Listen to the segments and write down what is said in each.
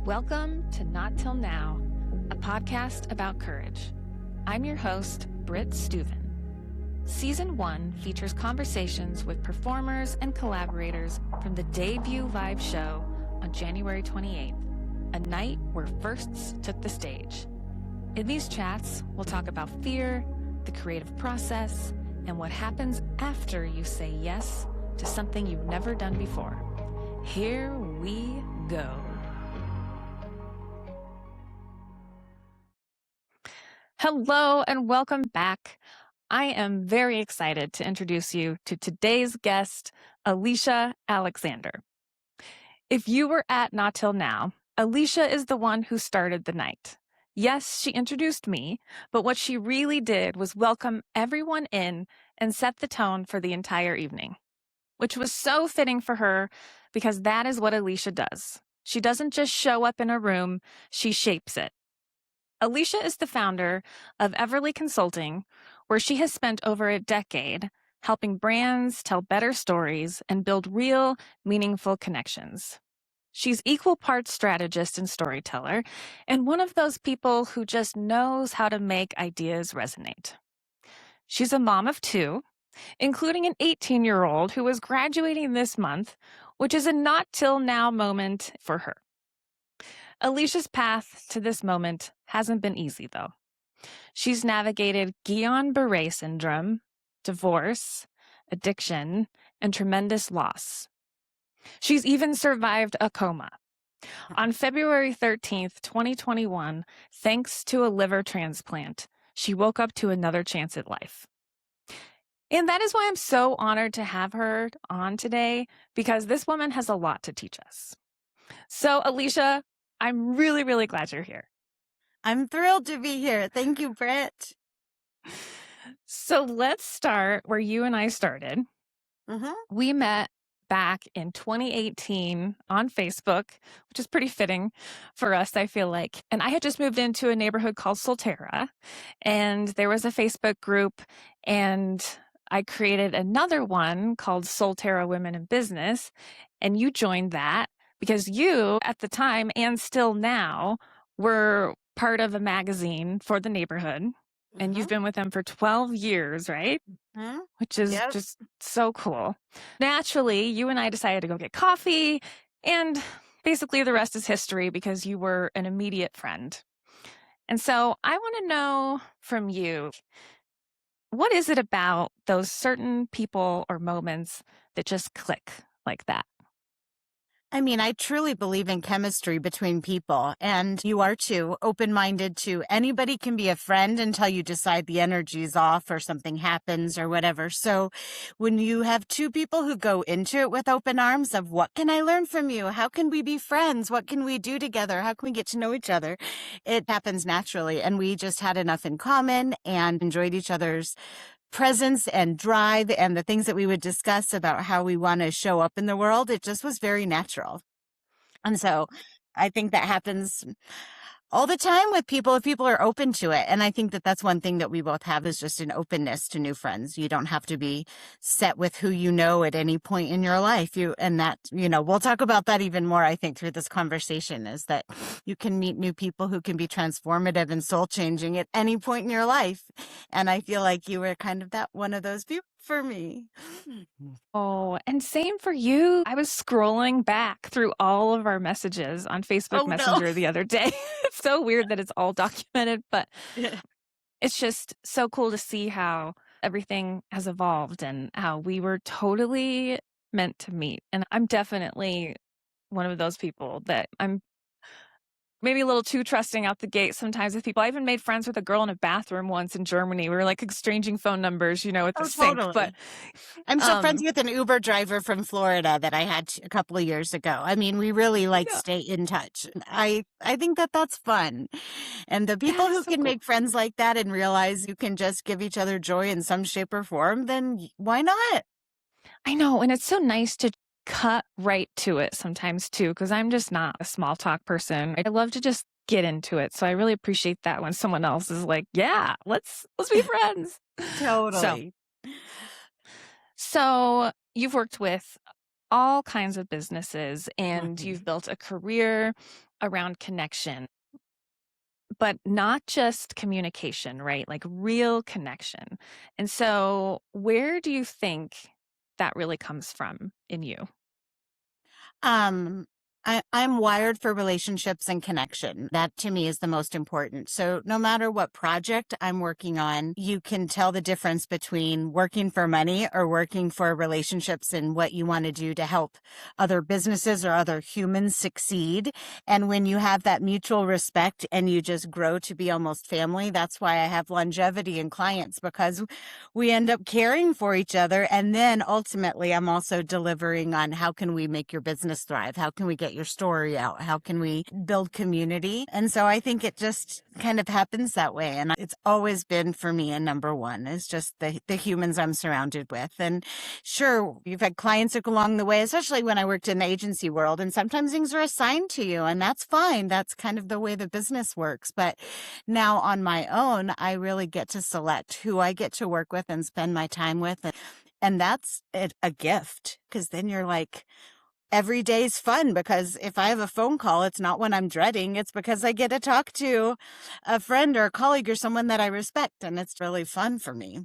Welcome to Not Till Now, a podcast about courage. I'm your host, Brit Stueven. Season 1 features conversations with performers and collaborators from the debut live show on January 28th, a night where firsts took the stage. In these chats, we'll talk about fear, the creative process, and what happens after you say yes to something you've never done before. Here we go. Hello and welcome back. I am very excited to introduce you to today's guest, Alicia Alexander. If you were at Not Till Now, Alicia is the one who started the night. Yes, she introduced me, but what she really did was welcome everyone in and set the tone for the entire evening, which was so fitting for her because that is what Alicia does. She doesn't just show up in a room, she shapes it. Alicia is the founder of Everly Consulting, where she has spent over a decade helping brands tell better stories and build real, meaningful connections. She's equal parts strategist and storyteller, and one of those people who just knows how to make ideas resonate. She's a mom of 2, including an 18-year-old who is graduating this month, which is a not till now moment for her. Alicia's path to this moment hasn't been easy, though. She's navigated Guillain-Barré syndrome, divorce, addiction, and tremendous loss. She's even survived a coma. On February 13th, 2021, thanks to a liver transplant, she woke up to another chance at life. And that is why I'm so honored to have her on today, because this woman has a lot to teach us. So, Alicia, I'm really, really glad you're here. I'm thrilled to be here. Thank you, Britt. So let's start where you and I started. We met back in 2018 on Facebook, which is pretty fitting for us, I feel like. And I had just moved into a neighborhood called Solterra, and there was a Facebook group, and I created another one called Solterra Women in Business, and you joined that because you, at the time and still now, were part of a magazine for the neighborhood. And you've been with them for 12 years, right? Which is just so cool. Naturally, you and I decided to go get coffee, and basically the rest is history because you were an immediate friend. And so I want to know from you, what is it about those certain people or moments that just click like that? I mean, I truly believe in chemistry between people, and you are too, open-minded to anybody can be a friend until you decide the energy's off or something happens or whatever. So when you have 2 people who go into it with open arms of what can I learn from you? How can we be friends? What can we do together? How can we get to know each other? It happens naturally. And we just had enough in common and enjoyed each other's presence and drive and the things that we would discuss about how we want to show up in the world. It just was very natural. And so I think that happens all the time with people if people are open to it. And I think that that's one thing that we both have is just an openness to new friends. You don't have to be set with who you know at any point in your life. We'll talk about that even more, I think, through this conversation, is that you can meet new people who can be transformative and soul changing at any point in your life. And I feel like you were kind of that one of those people for me. Oh, and same for you. I was scrolling back through all of our messages on Facebook Messenger the other day. It's so weird that it's all documented, but it's just so cool to see how everything has evolved and how we were totally meant to meet. And I'm definitely one of those people that I'm maybe a little too trusting out the gate sometimes with people. I even made friends with a girl in a bathroom once in Germany. We were like exchanging phone numbers, at the sink. Totally. But I'm so friends with an Uber driver from Florida that I had a couple of years ago. I mean, we really stay in touch. I think that that's fun. And the people who can make friends like that and realize you can just give each other joy in some shape or form, then why not? I know. And it's so nice to cut right to it sometimes too, because I'm just not a small talk person. I love to just get into it. So I really appreciate that when someone else is like, yeah, let's be friends. Totally. So you've worked with all kinds of businesses and you've built a career around connection, but not just communication, right? Like real connection. And so, where do you think that really comes from in you? Um, I'm wired for relationships and connection. That to me is the most important. So no matter what project I'm working on, you can tell the difference between working for money or working for relationships and what you want to do to help other businesses or other humans succeed. And when you have that mutual respect and you just grow to be almost family, that's why I have longevity in clients, because we end up caring for each other. And then ultimately, I'm also delivering on how can we make your business thrive? How can we get your story out? How can we build community? And so I think it just kind of happens that way. And it's always been for me a number one is just the humans I'm surrounded with. And sure, you've had clients along the way, especially when I worked in the agency world, and sometimes things are assigned to you, and that's fine. That's kind of the way the business works. But now on my own, I really get to select who I get to work with and spend my time with. And that's a gift, because then you're like, every day's fun, because if I have a phone call, it's not one I'm dreading. It's because I get to talk to a friend or a colleague or someone that I respect. And it's really fun for me.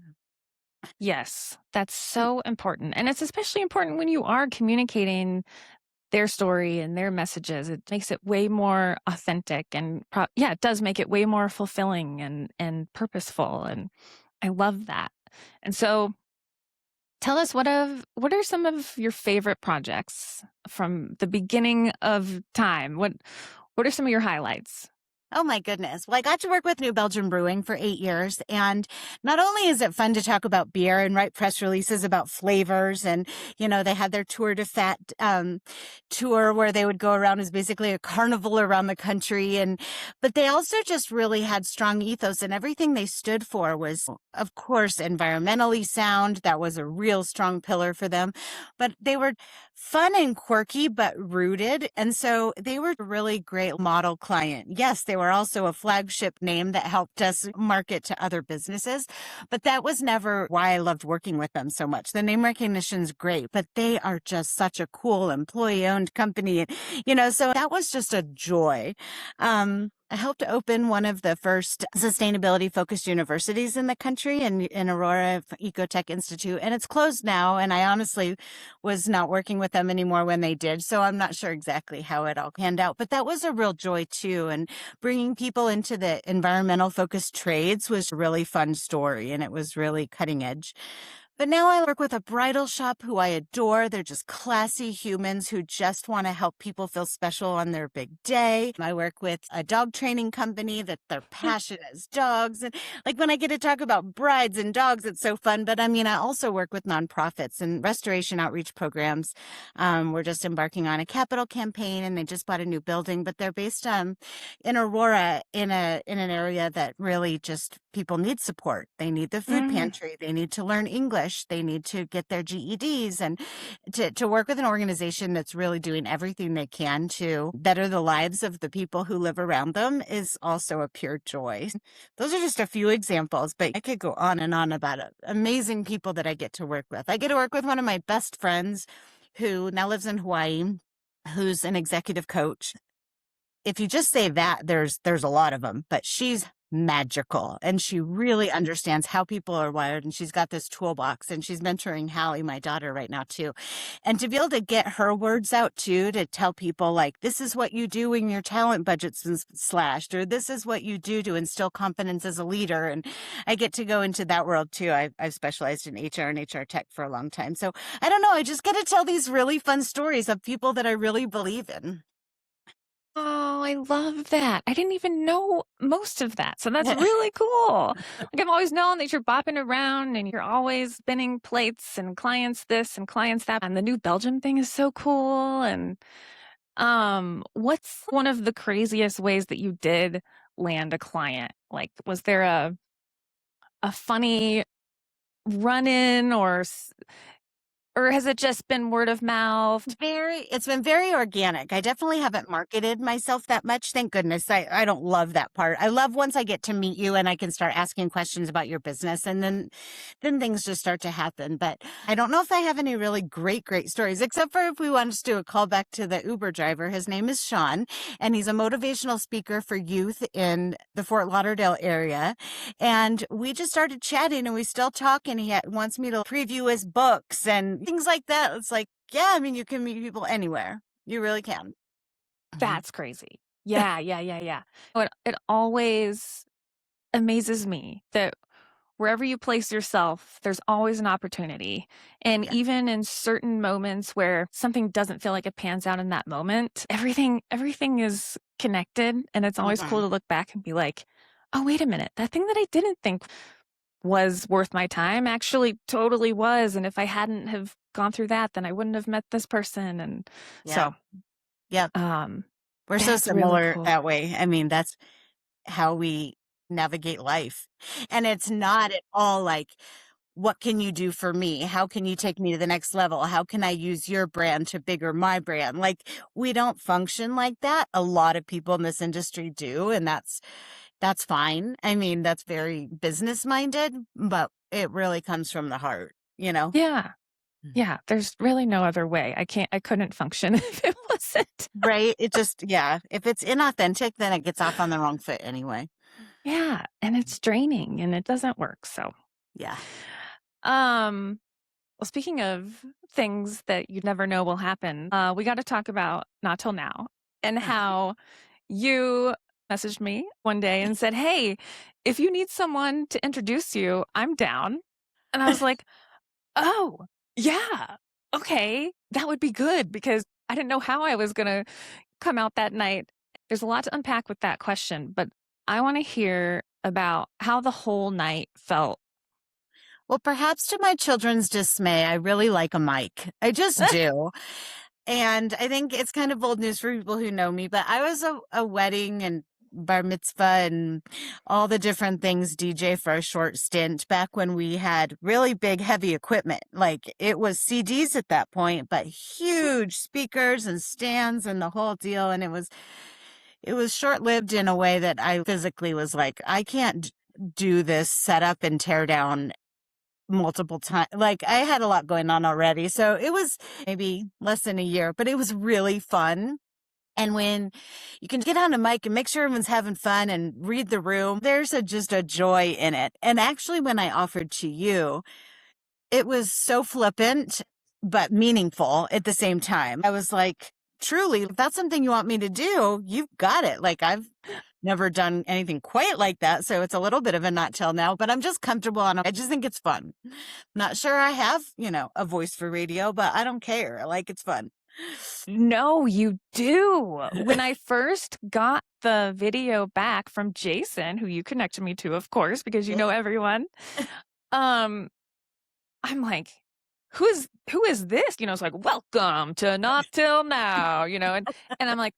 Yes, that's so important. And it's especially important when you are communicating their story and their messages. It makes it way more authentic and yeah, it does make it way more fulfilling and purposeful. And I love that. And so tell us what are some of your favorite projects from the beginning of time? What are some of your highlights? Oh my goodness. Well, I got to work with New Belgium Brewing for 8 years. And not only is it fun to talk about beer and write press releases about flavors, and, they had their Tour de Fat tour where they would go around as basically a carnival around the country. But they also just really had strong ethos, and everything they stood for was, of course, environmentally sound. That was a real strong pillar for them. But they were fun and quirky, but rooted. And so they were a really great model client. Yes, they were also a flagship name that helped us market to other businesses, but that was never why I loved working with them so much. The name recognition's great, but they are just such a cool employee-owned company. So that was just a joy. I helped open one of the first sustainability focused universities in the country in Aurora Ecotech Institute, and it's closed now. And I honestly was not working with them anymore when they did. So I'm not sure exactly how it all panned out, but that was a real joy too. And bringing people into the environmental focused trades was a really fun story, and it was really cutting edge. But now I work with a bridal shop who I adore. They're just classy humans who just want to help people feel special on their big day. I work with a dog training company that their passion is dogs. And like when I get to talk about brides and dogs, it's so fun. But I also work with nonprofits and restoration outreach programs. We're just embarking on a capital campaign, and they just bought a new building, but they're based in Aurora in an area that really just people need support. They need the food pantry. They need to learn English. They need to get their GEDs, and to work with an organization that's really doing everything they can to better the lives of the people who live around them is also a pure joy. Those are just a few examples, but I could go on and on about amazing people that I get to work with. I get to work with one of my best friends who now lives in Hawaii, who's an executive coach. If you just say that, there's a lot of them, but she's magical, and she really understands how people are wired, and she's got this toolbox, and she's mentoring Hallie, my daughter, right now too. And to be able to get her words out too, to tell people like, this is what you do when your talent budget's slashed, or this is what you do to instill confidence as a leader. And I get to go into that world too. I've specialized in HR and HR tech for a long time. So I don't know, I just get to tell these really fun stories of people that I really believe in. Oh, I love that. I didn't even know most of that. So that's really cool. Like I've always known that you're bopping around and you're always spinning plates and clients this and clients that. And the New Belgium thing is so cool. And what's one of the craziest ways that you did land a client? Like, was there a funny run-in or or has it just been word of mouth? It's been very organic. I definitely haven't marketed myself that much. Thank goodness. I don't love that part. I love once I get to meet you and I can start asking questions about your business, and then things just start to happen. But I don't know if I have any really great stories, except for if we want to do a call back to the Uber driver. His name is Sean, and he's a motivational speaker for youth in the Fort Lauderdale area. And we just started chatting and we still talk, and he wants me to preview his books and things like that. It's like, yeah, I mean, you can meet people anywhere. You really can. That's crazy. Yeah. It always amazes me that wherever you place yourself, there's always an opportunity. And Yeah. even in certain moments where something doesn't feel like it pans out in that moment, everything is connected. And it's always cool to look back and be like, oh, wait a minute, that thing that I didn't think was worth my time actually totally was. And if I hadn't have gone through that, then I wouldn't have met this person. And Yeah. so Yep. We're so that's really similar cool. that way. I mean, that's how we navigate life. And it's not at all like, what can you do for me? How can you take me to the next level? How can I use your brand to bigger my brand? Like, we don't function like that. A lot of people in this industry do, and that's fine. I mean, that's very business minded, but it really comes from the heart, you know? Yeah. Yeah. There's really no other way. I couldn't function if it wasn't. Right? It just, yeah. If it's inauthentic, then it gets off on the wrong foot anyway. Yeah. And it's draining and it doesn't work. So, Yeah. well, speaking of things that you never know will happen, we got to talk about Not Till Now and how you messaged me one day and said, hey, if you need someone to introduce you, I'm down. And I was like, oh, yeah, okay, that would be good, because I didn't know how I was going to come out that night. There's a lot to unpack with that question, but I want to hear about how the whole night felt. Well, perhaps to my children's dismay, I really like a mic. I just do. And I think it's kind of old news for people who know me, but I was a wedding and bar mitzvah and all the different things DJ for a short stint back when we had really big, heavy equipment. Like, it was CDs at that point, but huge speakers and stands and the whole deal. And it was short-lived in a way that I physically was like, I can't do this setup and tear down multiple times. Like, I had a lot going on already. So it was maybe less than a year, but it was really fun. And when you can get on a mic and make sure everyone's having fun and read the room, there's just a joy in it. And actually, when I offered to you, it was so flippant, but meaningful at the same time. I was like, truly, if that's something you want me to do, you've got it. Like, I've never done anything quite like that. So it's a little bit of a not till now, but I'm just comfortable on it. I just think it's fun. Not sure I have, a voice for radio, but I don't care. Like, it's fun. No, you do. When I first got the video back from Jason, who you connected me to, of course, because you know everyone, I'm like, who is this? It's like, welcome to Not Till Now, and I'm like,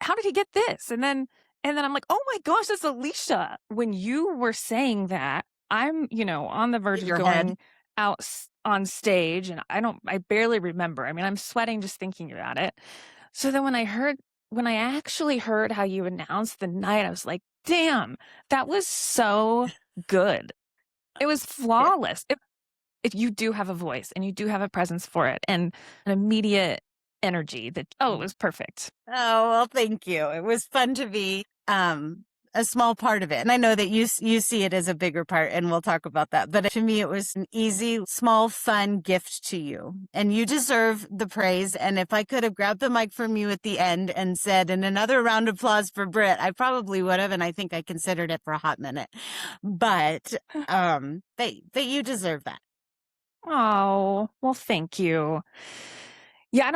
how did he get this? And then I'm like, oh my gosh, that's Alicia. When you were saying that, I'm, on the verge of going out on stage, and I barely remember. I mean, I'm sweating just thinking about it. So then when I actually heard how you announced the night, I was like, damn, that was so good. It was flawless. If you do have a voice and you do have a presence for it and an immediate energy it was perfect. Oh, well, thank you. It was fun to be a small part of it. And I know that you see it as a bigger part, and we'll talk about that. But to me, it was an easy, small, fun gift to you. And you deserve the praise. And if I could have grabbed the mic from you at the end and said, and another round of applause for Brit, I probably would have. And I think I considered it for a hot minute. But you deserve that. Oh, well, thank you. Yeah,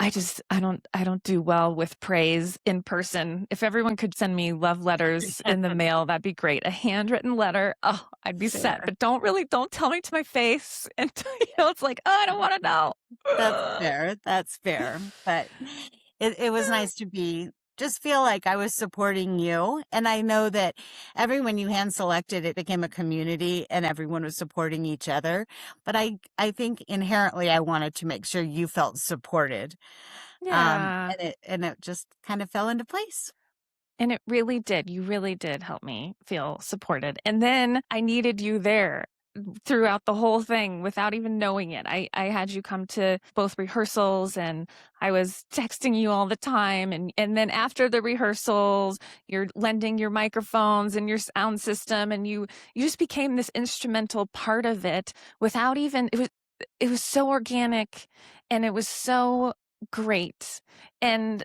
I don't do well with praise in person. If everyone could send me love letters in the mail, that'd be great. A handwritten letter. Oh, I'd be set. But don't tell me to my face. And it's like, oh, I don't want to know. That's fair. That's fair. But it was nice to be just feel like I was supporting you. And I know that everyone you hand selected, it became a community and everyone was supporting each other. But I think inherently I wanted to make sure you felt supported. Yeah. And it just kind of fell into place. And it really did. You really did help me feel supported. And then I needed you there throughout the whole thing without even knowing it. I had you come to both rehearsals and I was texting you all the time. And then after the rehearsals, you're lending your microphones and your sound system and you just became this instrumental part of it without even it was so organic and it was so great. And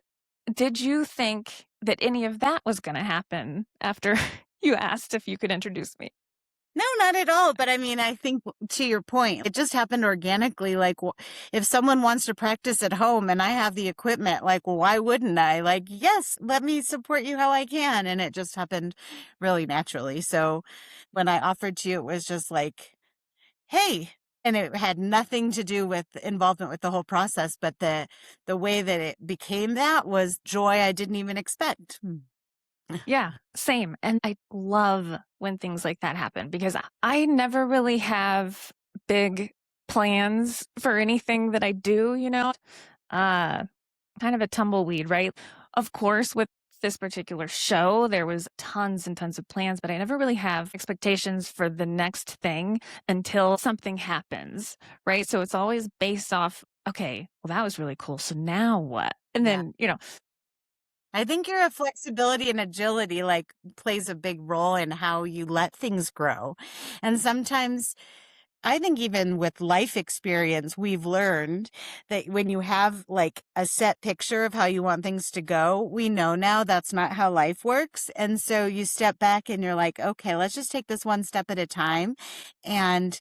did you think that any of that was going to happen after you asked if you could introduce me? No, not at all. But I mean, I think to your point, it just happened organically. Like, if someone wants to practice at home and I have the equipment, like, well, why wouldn't I? Like, yes, let me support you how I can. And it just happened really naturally. So when I offered to you, it was just like, hey. And it had nothing to do with involvement with the whole process. But the way that it became that was joy I didn't even expect. Yeah, same. And I love when things like that happen because I never really have big plans for anything that I do, kind of a tumbleweed, right? Of course, with this particular show, there was tons and tons of plans, but I never really have expectations for the next thing until something happens, right? So it's always based off, okay, well, that was really cool. So now what? And Yeah. then, I think your flexibility and agility like plays a big role in how you let things grow. And sometimes I think even with life experience, we've learned that when you have like a set picture of how you want things to go, we know now that's not how life works. And so you step back and you're like, okay, let's just take this one step at a time. And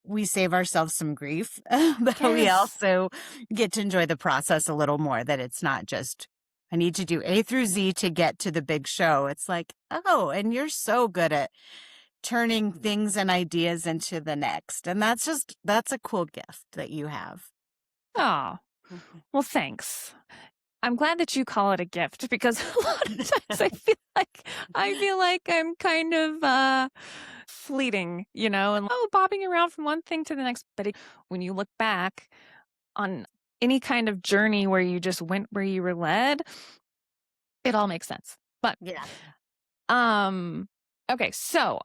we save ourselves some grief, but we yes. also get to enjoy the process a little more, that it's not just, I need to do A through Z to get to the big show. It's like, oh, and you're so good at turning things and ideas into the next. And that's a cool gift that you have. Oh, well, thanks. I'm glad that you call it a gift because a lot of times I feel like I'm kind of fleeting, and bobbing around from one thing to the next. But when you look back on any kind of journey where you just went where you were led, it all makes sense. But Yeah. okay, so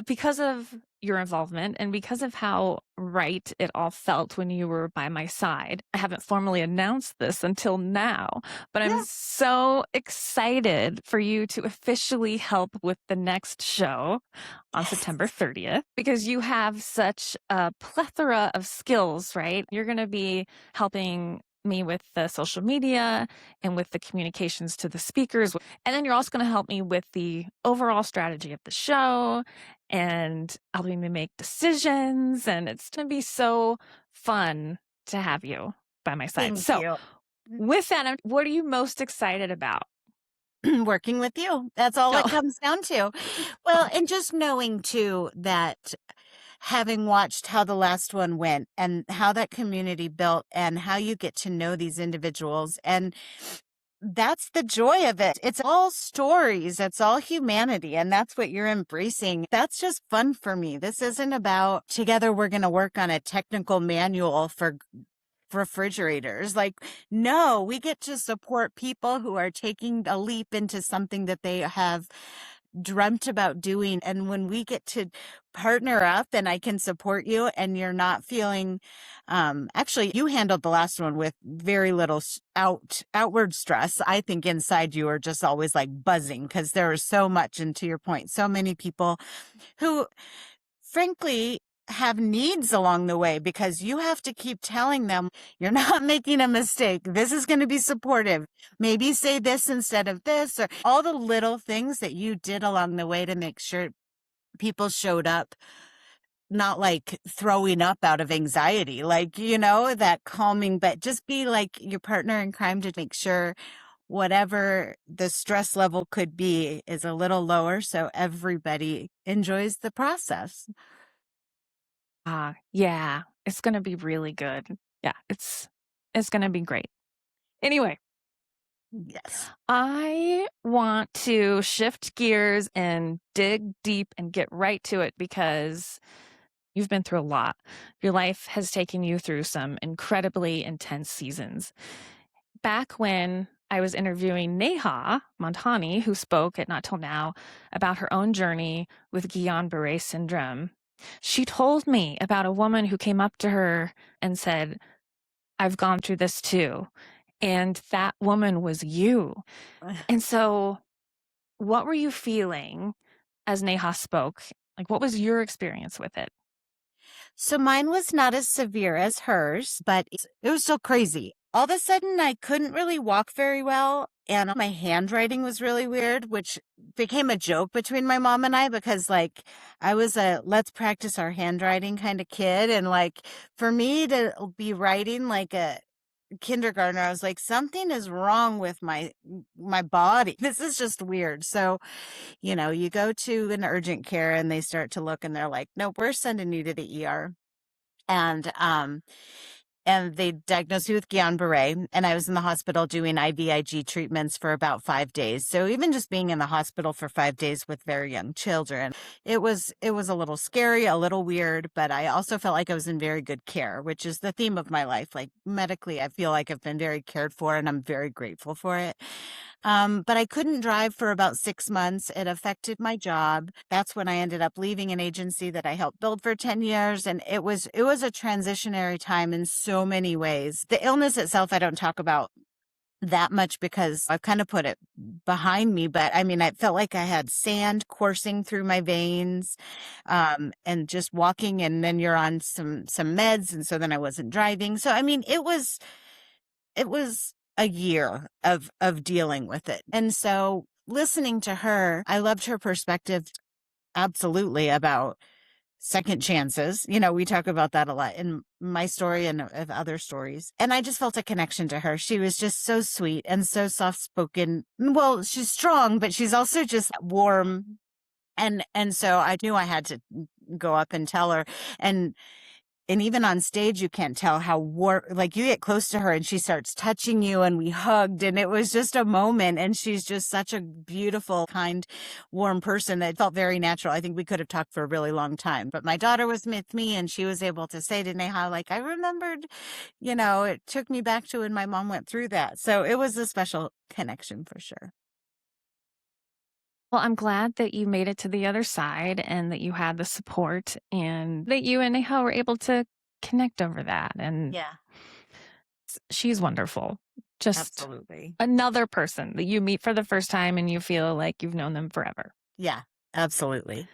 because of your involvement and because of how right it all felt when you were by my side, I haven't formally announced this until now, but I'm Yeah. so excited for you to officially help with the next show on Yes. September 30th because you have such a plethora of skills, right? You're going to be helping me with the social media and with the communications to the speakers. And then you're also going to help me with the overall strategy of the show and helping me make decisions. And it's going to be so fun to have you by my side. Thank So you. with that, what are you most excited about? Working with you. That's all it Oh, comes down to. Well, and just knowing too that having watched how the last one went and how that community built and how you get to know these individuals, and that's the joy of it. It's all stories. It's all humanity. And that's what you're embracing. That's just fun for me. This isn't about together we're going to work on a technical manual for refrigerators. Like, no, we get to support people who are taking a leap into something that they have dreamt about doing. And when we get to partner up and I can support you and you're not feeling, actually you handled the last one with very little outward stress. I think inside you are just always like buzzing because there is so much. And to your point, so many people who frankly have needs along the way because you have to keep telling them you're not making a mistake. This is going to be supportive. Maybe say this instead of this, or all the little things that you did along the way to make sure people showed up, not like throwing up out of anxiety, like, that calming, but just be like your partner in crime to make sure whatever the stress level could be is a little lower so everybody enjoys the process. yeah, it's going to be really good. Yeah, it's going to be great. Anyway, Yes. I want to shift gears and dig deep and get right to it because you've been through a lot. Your life has taken you through some incredibly intense seasons. Back when I was interviewing Neha Montani, who spoke at Not Till Now about her own journey with Guillain-Barré syndrome, she told me about a woman who came up to her and said, "I've gone through this too." And that woman was you. And so, what were you feeling as Neha spoke? Like, what was your experience with it? So mine was not as severe as hers, but it was still crazy. All of a sudden, I couldn't really walk very well, and my handwriting was really weird, which became a joke between my mom and I because, like, I was a let's practice our handwriting kind of kid. And, like, for me to be writing like a kindergartner, I was like, something is wrong with my body. This is just weird. So, you go to an urgent care and they start to look and they're like, nope, we're sending you to the ER. And they diagnosed me with Guillain-Barré, and I was in the hospital doing IVIG treatments for about 5 days. So even just being in the hospital for 5 days with very young children, it was a little scary, a little weird, but I also felt like I was in very good care, which is the theme of my life. Like medically, I feel like I've been very cared for, and I'm very grateful for it. But I couldn't drive for about 6 months. It affected my job. That's when I ended up leaving an agency that I helped build for 10 years. And it was a transitionary time in so many ways. The illness itself, I don't talk about that much because I've kind of put it behind me. But I mean, I felt like I had sand coursing through my veins, and just walking, and then you're on some meds. And so then I wasn't driving. So, I mean, it was a year of dealing with it. And so listening to her, I loved her perspective absolutely about second chances. We talk about that a lot in my story and of other stories. And I just felt a connection to her. She was just so sweet and so soft spoken. Well, she's strong, but she's also just warm. And so I knew I had to go up and tell her. And even on stage, you can't tell how warm, like you get close to her and she starts touching you, and we hugged, and it was just a moment. And she's just such a beautiful, kind, warm person that felt very natural. I think we could have talked for a really long time, but my daughter was with me and she was able to say to Neha, like, I remembered, it took me back to when my mom went through that. So it was a special connection for sure. Well, I'm glad that you made it to the other side and that you had the support and that you and Neha were able to connect over that. And Yeah, she's wonderful. Just absolutely. another person that you meet for the first time and you feel like you've known them forever. Yeah, absolutely.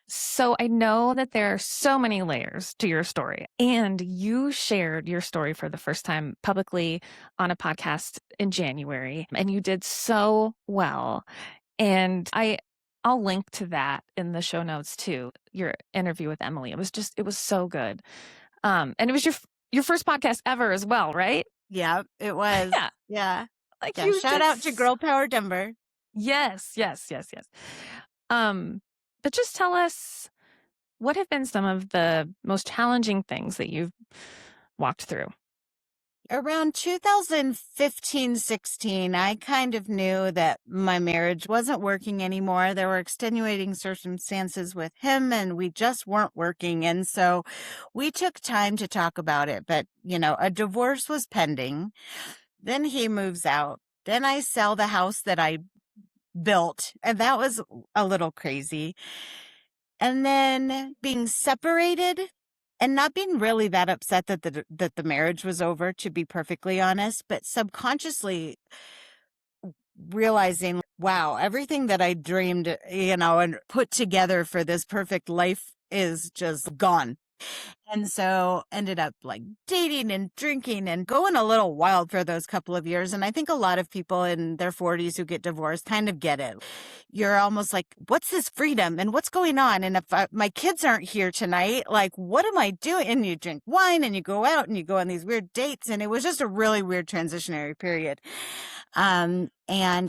So I know that there are so many layers to your story, and you shared your story for the first time publicly on a podcast in January, and you did so well. And I'll link to that in the show notes too, your interview with Emily. It was so good. And it was your first podcast ever as well, right? Yeah, it was. Yeah. Yeah. Like Yeah. you Shout did out to Girl Power Denver. Yes. But just tell us, what have been some of the most challenging things that you've walked through? Around 2015-16, I kind of knew that my marriage wasn't working anymore. There were extenuating circumstances with him, and we just weren't working. And so we took time to talk about it. But, a divorce was pending. Then he moves out. Then I sell the house that I built, and that was a little crazy. And then being separated and not being really that upset that the marriage was over, to be perfectly honest, but subconsciously realizing, wow, everything that I dreamed, and put together for this perfect life is just gone. And so ended up like dating and drinking and going a little wild for those couple of years. And I think a lot of people in their 40s who get divorced kind of get it. You're almost like, what's this freedom and what's going on? And if my kids aren't here tonight, like, what am I doing? And you drink wine and you go out and you go on these weird dates. And it was just a really weird transitionary period. And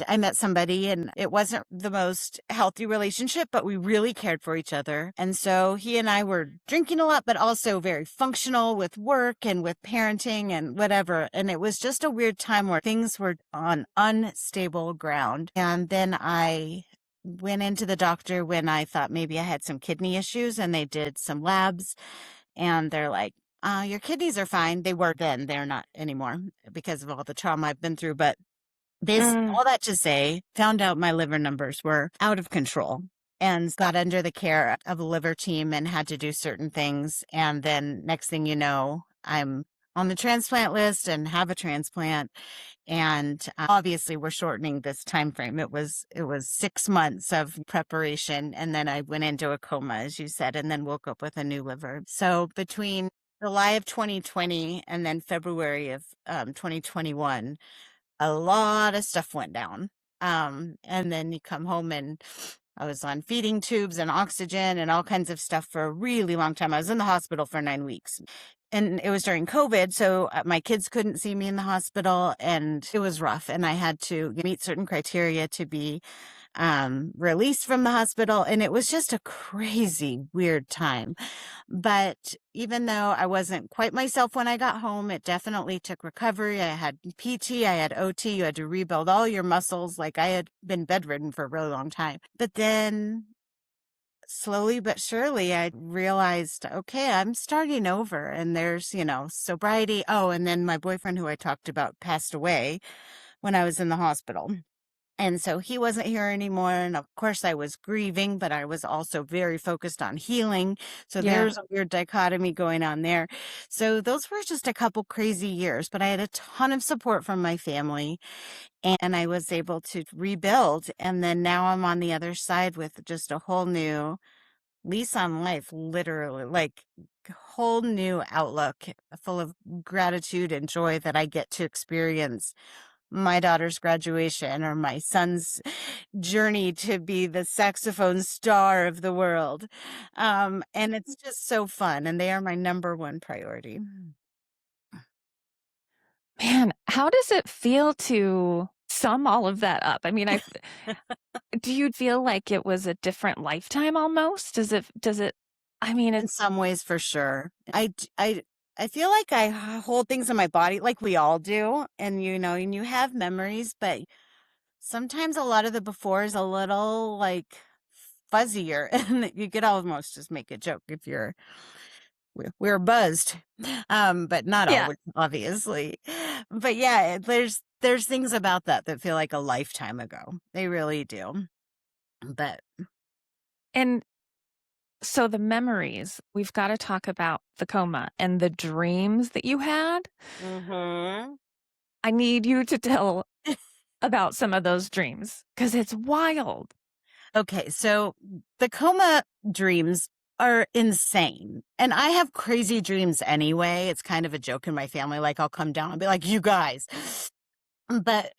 I met somebody, and it wasn't the most healthy relationship, but we really cared for each other. And so he and I were drinking a lot, but also very functional with work and with parenting and whatever. And it was just a weird time where things were on unstable ground. And then I went into the doctor when I thought maybe I had some kidney issues, and they did some labs, and they're like, your kidneys are fine. They were then, they're not anymore because of all the trauma I've been through. But all that to say, found out my liver numbers were out of control and got under the care of a liver team and had to do certain things. And then next thing you know, I'm on the transplant list and have a transplant. And obviously we're shortening this time frame. It was 6 months of preparation, and then I went into a coma, as you said, and then woke up with a new liver. So between July of 2020 and then February of 2021, a lot of stuff went down. And then you come home, and I was on feeding tubes and oxygen and all kinds of stuff for a really long time. I was in the hospital for 9 weeks. And it was during COVID, so my kids couldn't see me in the hospital, and it was rough. And I had to meet certain criteria to be released from the hospital. And it was just a crazy, weird time. But even though I wasn't quite myself when I got home, it definitely took recovery. I had PT, I had OT, you had to rebuild all your muscles. Like, I had been bedridden for a really long time. But then slowly but surely, I realized, okay, I'm starting over, and there's, sobriety. Oh, and then my boyfriend, who I talked about, passed away when I was in the hospital. And so he wasn't here anymore. And of course I was grieving, but I was also very focused on healing. So there's a weird dichotomy going on there. So those were just a couple crazy years, but I had a ton of support from my family, and I was able to rebuild. And then now I'm on the other side with just a whole new lease on life, literally, like whole new outlook, full of gratitude and joy that I get to experience my daughter's graduation or my son's journey to be the saxophone star of the world. And it's just so fun, and they are my number one priority. Man, how does it feel to sum all of that up? I mean, do you feel like it was a different lifetime almost? I mean, In some ways, for sure. I feel like I hold things in my body like we all do. And, and you have memories, but sometimes a lot of the before is a little like fuzzier, and you could almost just make a joke if we're buzzed. But not always, obviously. But yeah, there's things about that feel like a lifetime ago. They really do. But And so the memories, we've got to talk about the coma and the dreams that you had. I need you to tell about some of those dreams, because it's wild. Okay, so the coma dreams are insane. And I have crazy dreams anyway. It's kind of a joke in my family. Like, I'll come down and be like, you guys. But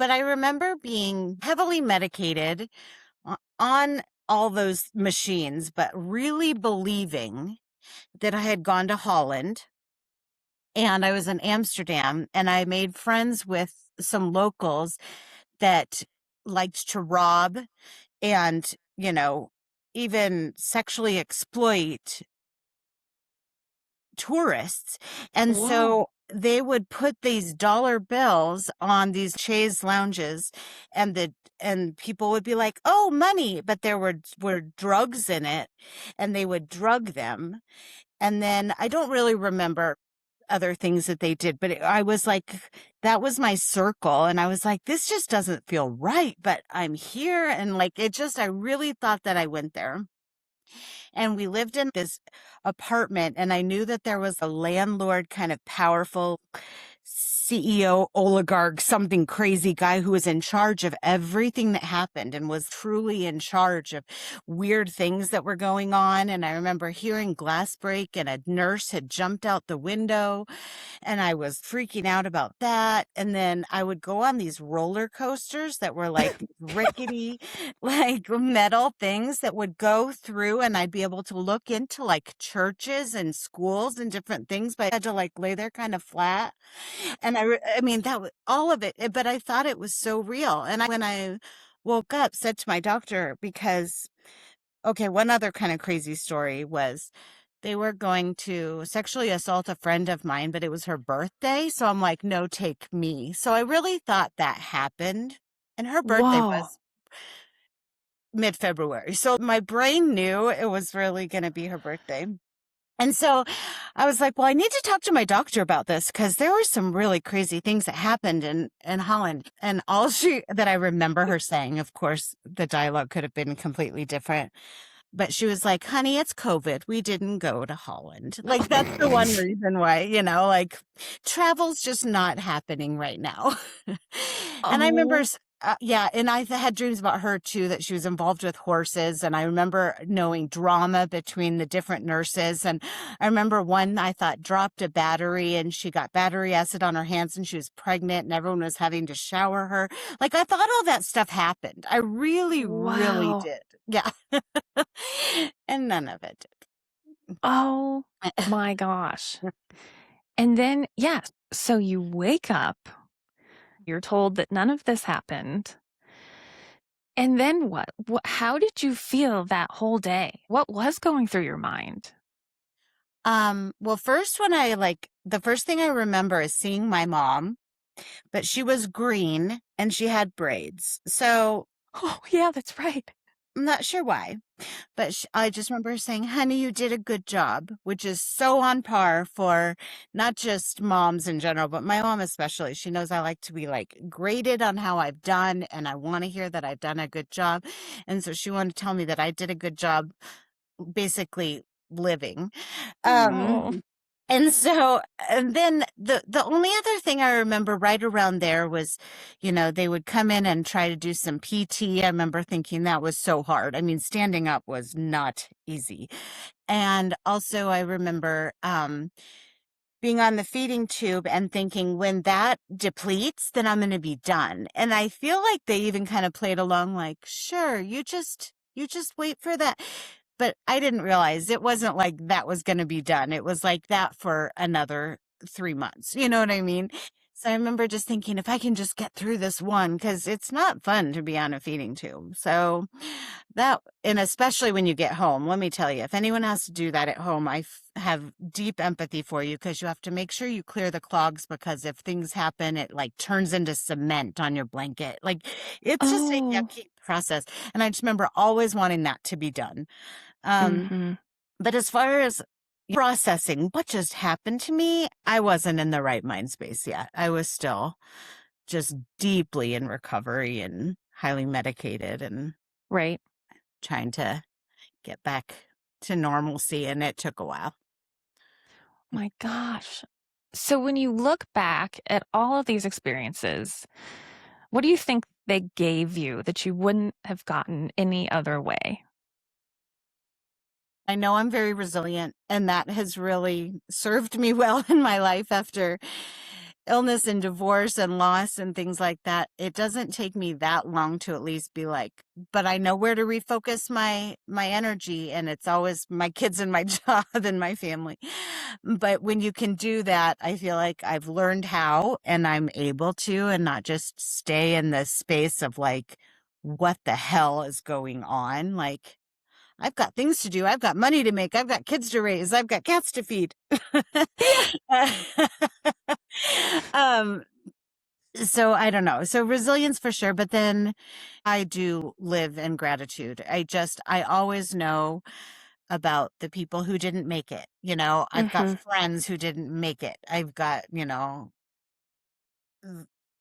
I remember being heavily medicated on all those machines, but really believing that I had gone to Holland, and I was in Amsterdam, and I made friends with some locals that liked to rob and, even sexually exploit tourists. And so they would put these dollar bills on these chaise lounges, and people would be like, oh, money, but there were drugs in it, and they would drug them. And then I don't really remember other things that they did, but I was like, that was my circle. And I was like, this just doesn't feel right, but I'm here. And like, I really thought that I went there. And we lived in this apartment, and I knew that there was a landlord, kind of powerful CEO, oligarch, something crazy guy who was in charge of everything that happened and was truly in charge of weird things that were going on. And I remember hearing glass break, and a nurse had jumped out the window, and I was freaking out about that. And then I would go on these roller coasters that were like rickety, like metal things that would go through, and I'd be able to look into like churches and schools and different things, but I had to like lay there kind of flat. And And I mean, that was all of it, but I thought it was so real. And when I woke up, said to my doctor, because, okay, one other kind of crazy story was they were going to sexually assault a friend of mine, but it was her birthday. So I'm like, no, take me. So I really thought that happened. And her birthday Whoa. was mid-February. So my brain knew it was really going to be her birthday. And so I was like, well, I need to talk to my doctor about this because there were some really crazy things that happened in Holland. And all that I remember her saying, of course, the dialogue could have been completely different. But she was like, honey, it's COVID. We didn't go to Holland. Like, that's the one reason why, like travel's just not happening right now. And I remember, Oh, yeah, and I had dreams about her too, that she was involved with horses. And I remember knowing drama between the different nurses. And I remember one I thought dropped a battery and she got battery acid on her hands and she was pregnant and everyone was having to shower her. Like, I thought all that stuff happened. I really, really wow. did. Yeah. And none of it Oh did. my gosh. And then, yeah, so you wake up, you're told that none of this happened. And then what? How did you feel that whole day? What was going through your mind? Well, first the first thing I remember is seeing my mom, but she was green and she had braids. So Oh, yeah, that's right. I'm not sure why, but I just remember her saying, honey, you did a good job, which is so on par for not just moms in general, but my mom especially. She knows I like to be like graded on how I've done, and I want to hear that I've done a good job. And so she wanted to tell me that I did a good job basically living. Oh, And so, and then the only other thing I remember right around there was, they would come in and try to do some PT. I remember thinking that was so hard. I mean, standing up was not easy. And also I remember being on the feeding tube and thinking when that depletes, then I'm going to be done. And I feel like they even kind of played along like, sure, you just wait for that. But I didn't realize it wasn't like that was going to be done. It was like that for another 3 months. You know what I mean? So I remember just thinking if I can just get through this one, because it's not fun to be on a feeding tube. So and especially when you get home, let me tell you, if anyone has to do that at home, I have deep empathy for you because you have to make sure you clear the clogs because if things happen, it like turns into cement on your blanket. Like it's just a oh. yucky process. And I just remember always wanting that to be done. Mm-hmm. But as far as processing what just happened to me, I wasn't in the right mind space yet. I was still just deeply in recovery and highly medicated and Right. trying to get back to normalcy. And it took a while. My gosh. So when you look back at all of these experiences, what do you think they gave you that you wouldn't have gotten any other way? I know I'm very resilient, and that has really served me well in my life after illness and divorce and loss and things like that. It doesn't take me that long to at least be like, but I know where to refocus my energy, and it's always my kids and my job and my family. But when you can do that, I feel like I've learned how and I'm able to, and not just stay in this space of like, what the hell is going on? Like, I've got things to do. I've got money to make. I've got kids to raise. I've got cats to feed. um, so I don't know. So resilience for sure. But then I do live in gratitude. I always know about the people who didn't make it. I've got Mm-hmm. friends who didn't make it. I've got,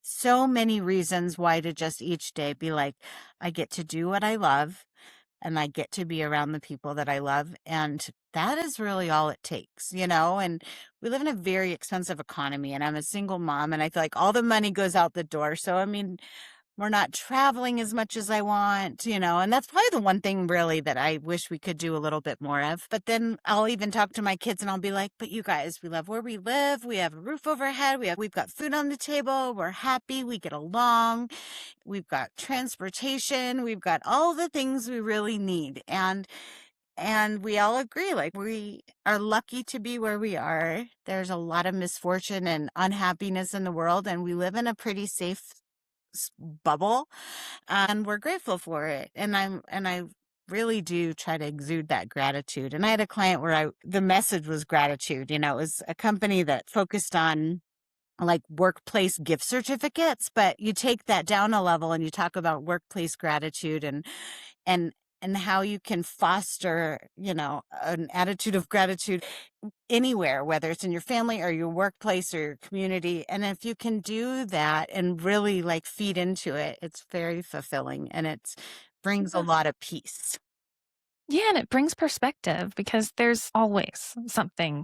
so many reasons why to just each day be like, I get to do what I love and I get to be around the people that I love. And that is really all it takes, And we live in a very expensive economy, and I'm a single mom, and I feel like all the money goes out the door. So, I mean, we're not traveling as much as I want, and that's probably the one thing really that I wish we could do a little bit more of. But then I'll even talk to my kids and I'll be like, but you guys, we love where we live. We have a roof overhead. We've got food on the table. We're happy. We get along. We've got transportation. We've got all the things we really need. And And we all agree, like, we are lucky to be where we are. There's a lot of misfortune and unhappiness in the world, and we live in a pretty safe bubble, and we're grateful for it. And I really do try to exude that gratitude. And I had a client where the message was gratitude. It was a company that focused on like workplace gift certificates, but you take that down a level and you talk about workplace gratitude and and how you can foster, an attitude of gratitude anywhere, whether it's in your family or your workplace or your community. And if you can do that and really like feed into it, it's very fulfilling and it brings a lot of peace. Yeah, and it brings perspective because there's always something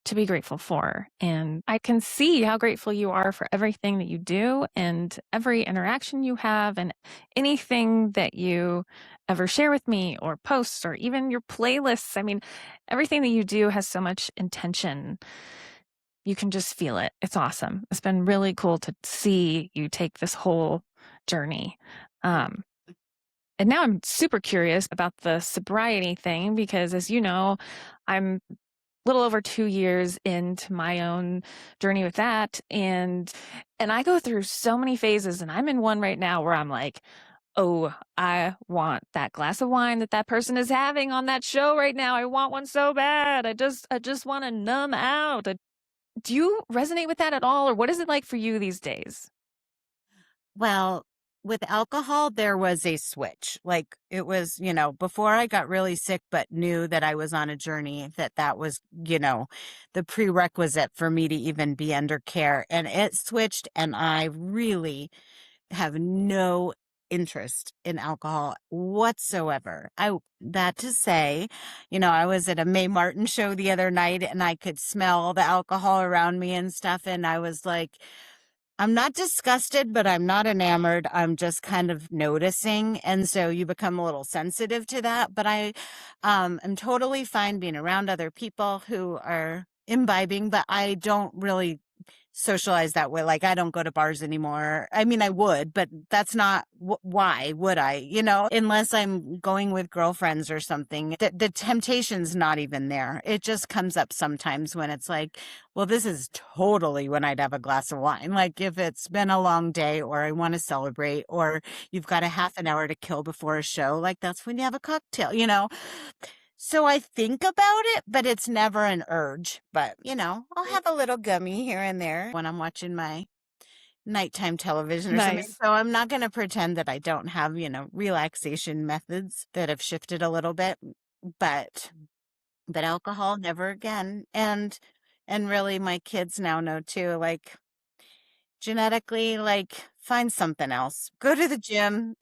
to be grateful for. And I can see how grateful you are for everything that you do and every interaction you have and anything that you ever share with me or post or even your playlists. I mean, everything that you do has so much intention. You can just feel it. It's awesome. It's been really cool to see you take this whole journey. And now I'm super curious about the sobriety thing because, as you know, I'm a little over 2 years into my own journey with that. And I go through so many phases, and I'm in one right now where I'm like, oh, I want that glass of wine that person is having on that show right now. I want one so bad. I just want to numb out. Do you resonate with that at all? Or what is it like for you these days? Well, with alcohol, there was a switch. Like it was, before I got really sick, but knew that I was on a journey, that was, the prerequisite for me to even be under care. And it switched, and I really have no interest in alcohol whatsoever. That to say, I was at a Mae Martin show the other night and I could smell the alcohol around me and stuff. And I was like, I'm not disgusted, but I'm not enamored. I'm just kind of noticing. And so you become a little sensitive to that. But I am totally fine being around other people who are imbibing, but I don't really socialize that way. Like I don't go to bars anymore. I mean, I would, but that's not why would I, unless I'm going with girlfriends or something. The temptation's not even there. It just comes up sometimes when it's like, well, this is totally when I'd have a glass of wine. Like if it's been a long day or I want to celebrate or you've got a half an hour to kill before a show, like that's when you have a cocktail. So I think about it, but it's never an urge. But, I'll have a little gummy here and there when I'm watching my nighttime television or something. Nice. So I'm not going to pretend that I don't have, relaxation methods that have shifted a little bit, but alcohol, never again. And really my kids now know too, like genetically, like find something else, go to the gym,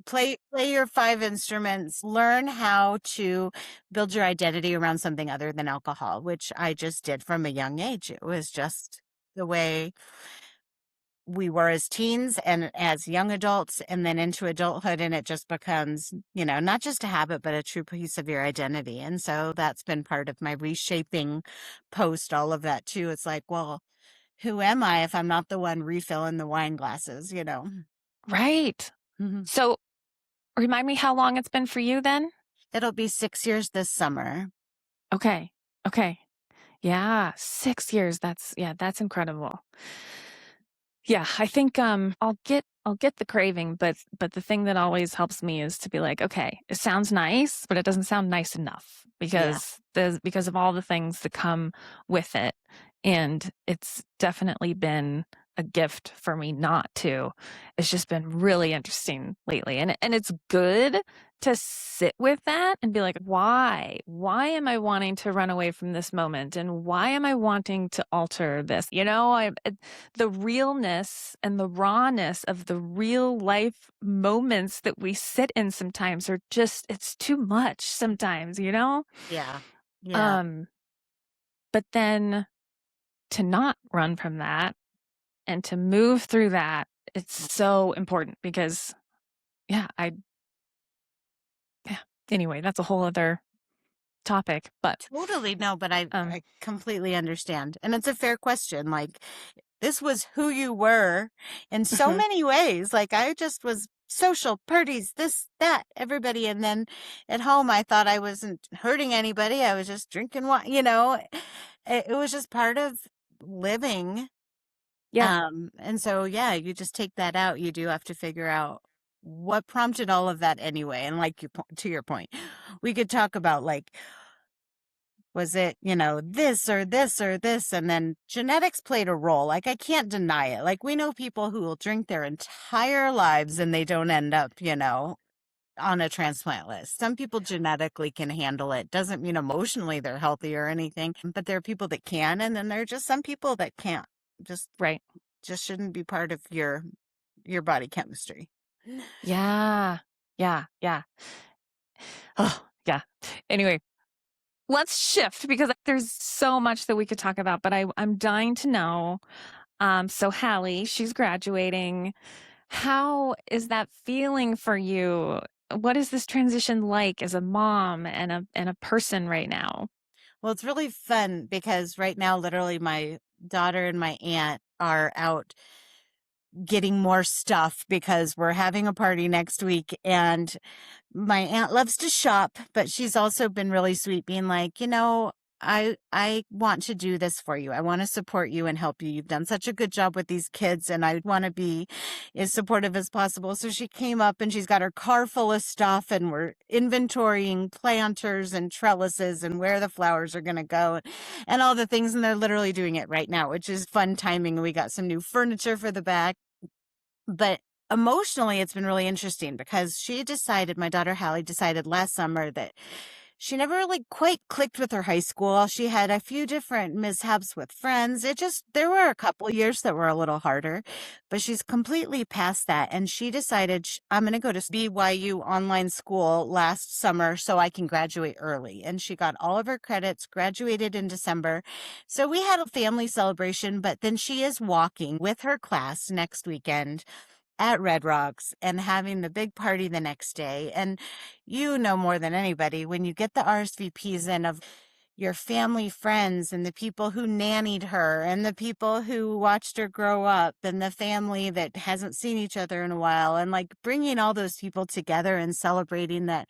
play your 5 instruments, learn how to build your identity around something other than alcohol, which I just did from a young age. It was just the way we were as teens and as young adults and then into adulthood, and it just becomes, not just a habit, but a true piece of your identity. And so that's been part of my reshaping post all of that too. It's like, well, who am I if I'm not the one refilling the wine glasses, Right. Mm-hmm. So remind me how long it's been for you then? It'll be 6 years this summer. Okay. Yeah, 6 years. That's incredible. Yeah, I think I'll get the craving, but the thing that always helps me is to be like, okay, it sounds nice, but it doesn't sound nice enough because of all the things that come with it. And it's definitely been a gift for me not to. It's just been really interesting lately. And it's good to sit with that and be like, why am I wanting to run away from this moment? And why am I wanting to alter this? The realness and the rawness of the real life moments that we sit in sometimes are just, it's too much sometimes, Yeah. But then to not run from that and to move through that, it's so important because anyway, that's a whole other topic, but Totally. No, but I completely understand. And it's a fair question. Like this was who you were in so many ways. Like I just was social parties, this, that, everybody. And then at home, I thought I wasn't hurting anybody. I was just drinking wine, it was just part of living. Yeah. And so, yeah, you just take that out. You do have to figure out what prompted all of that anyway. And like to your point, we could talk about like, was it, this or this or this? And then genetics played a role. Like, I can't deny it. Like, we know people who will drink their entire lives and they don't end up, on a transplant list. Some people genetically can handle it. Doesn't mean emotionally they're healthy or anything, but there are people that can. And then there are just some people that can't. Right. Just shouldn't be part of your body chemistry. Yeah. Yeah. Yeah. Oh, yeah. Anyway, let's shift because there's so much that we could talk about, but I'm dying to know. So Hallie, she's graduating. How is that feeling for you? What is this transition like as a mom and a person right now? Well, it's really fun because right now, literally, my daughter and my aunt are out getting more stuff because we're having a party next week. And my aunt loves to shop, but she's also been really sweet, being like, I want to do this for you. I want to support you and help you. You've done such a good job with these kids, and I want to be as supportive as possible. So she came up and she's got her car full of stuff, and we're inventorying planters and trellises and where the flowers are going to go and all the things. And they're literally doing it right now, which is fun timing. We got some new furniture for the back. But emotionally, it's been really interesting because my daughter Hallie decided last summer that she never really quite clicked with her high school. She had a few different mishaps with friends. There were a couple years that were a little harder, but she's completely past that. And she decided, I'm going to go to BYU online school last summer so I can graduate early. And she got all of her credits, graduated in December. So we had a family celebration, but then she is walking with her class next weekend at Red Rocks and having the big party the next day. And you know more than anybody, when you get the RSVPs in of your family friends and the people who nannied her and the people who watched her grow up and the family that hasn't seen each other in a while, and like bringing all those people together and celebrating that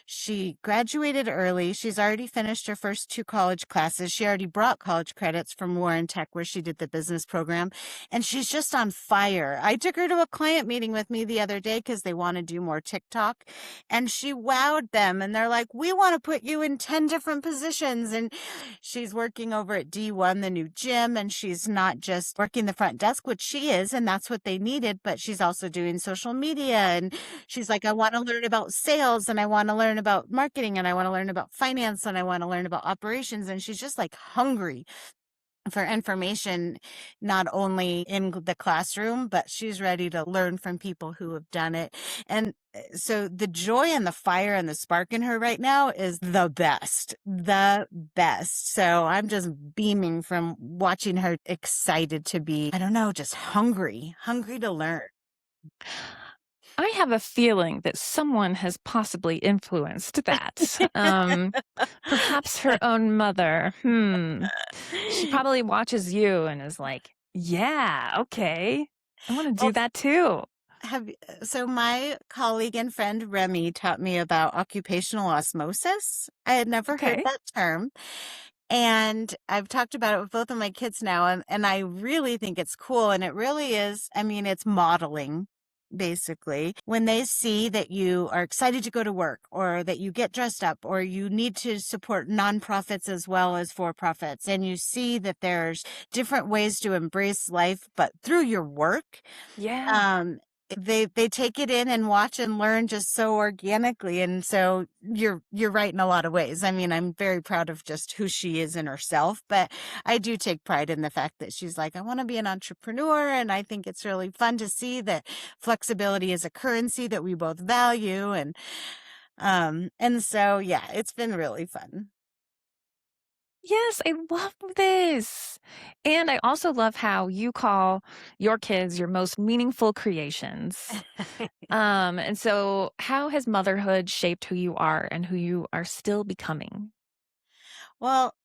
she graduated early. She's already finished her first 2 college classes. She already brought college credits from Warren Tech, where she did the business program, and she's just on fire. I took her to a client meeting with me the other day because they want to do more TikTok, and she wowed them. And they're like, we want to put you in 10 different positions. And she's working over at D1, the new gym, and she's not just working the front desk, which she is, and that's what they needed, but she's also doing social media. And she's like, I want to learn about sales, and I want to learn about marketing, and I want to learn about finance, and I want to learn about operations. And she's just like hungry for information, not only in the classroom, but she's ready to learn from people who have done it. And so the joy and the fire and the spark in her right now is the best. So I'm just beaming from watching her, excited to be, I don't know, just hungry to learn. I have a feeling that someone has possibly influenced that. Perhaps her own mother. She probably watches you and is like, yeah, okay. I want to do that too. So my colleague and friend Remy taught me about occupational osmosis. I had never heard that term. And I've talked about it with both of my kids now, and I really think it's cool. And it really is, it's modeling, basically. When they see that you are excited to go to work, or that you get dressed up, or you need to support nonprofits as well as for-profits, and you see that there's different ways to embrace life, but through your work. Yeah. They take it in and watch and learn just so organically. And so you're right in a lot of ways. I'm very proud of just who she is in herself, but I do take pride in the fact that she's like, I want to be an entrepreneur. And I think it's really fun to see that flexibility is a currency that we both value. And so, yeah, it's been really fun. Yes, I love this. And I also love how you call your kids your most meaningful creations. And so how has motherhood shaped who you are and who you are still becoming? Well,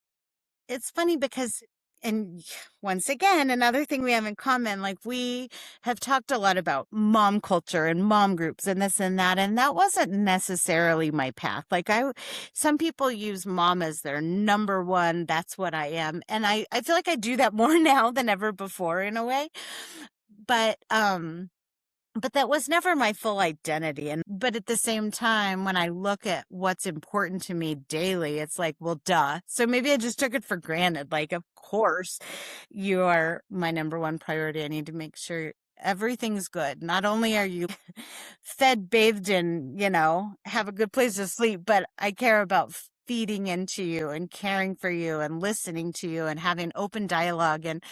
it's funny because And once again, another thing we have in common, like we have talked a lot about mom culture and mom groups and this and that wasn't necessarily my path. Like some people use mom as their number one. That's what I am. And I feel like I do that more now than ever before in a way. But that was never my full identity. But at the same time, when I look at what's important to me daily, it's like, well, duh. So maybe I just took it for granted. Like, of course, you are my number one priority. I need to make sure everything's good. Not only are you fed, bathed, and, have a good place to sleep, but I care about feeding into you and caring for you and listening to you and having open dialogue. And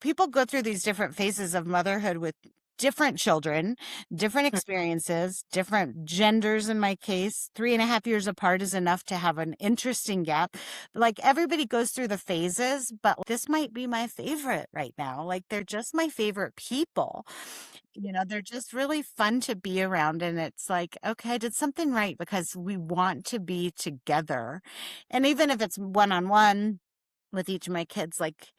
people go through these different phases of motherhood with different children, different experiences, different genders. In my case, 3.5 years apart is enough to have an interesting gap. Like everybody goes through the phases, but this might be my favorite right now. Like they're just my favorite people. They're just really fun to be around. And it's like, okay, I did something right because we want to be together. And even if it's one-on-one with each of my kids, like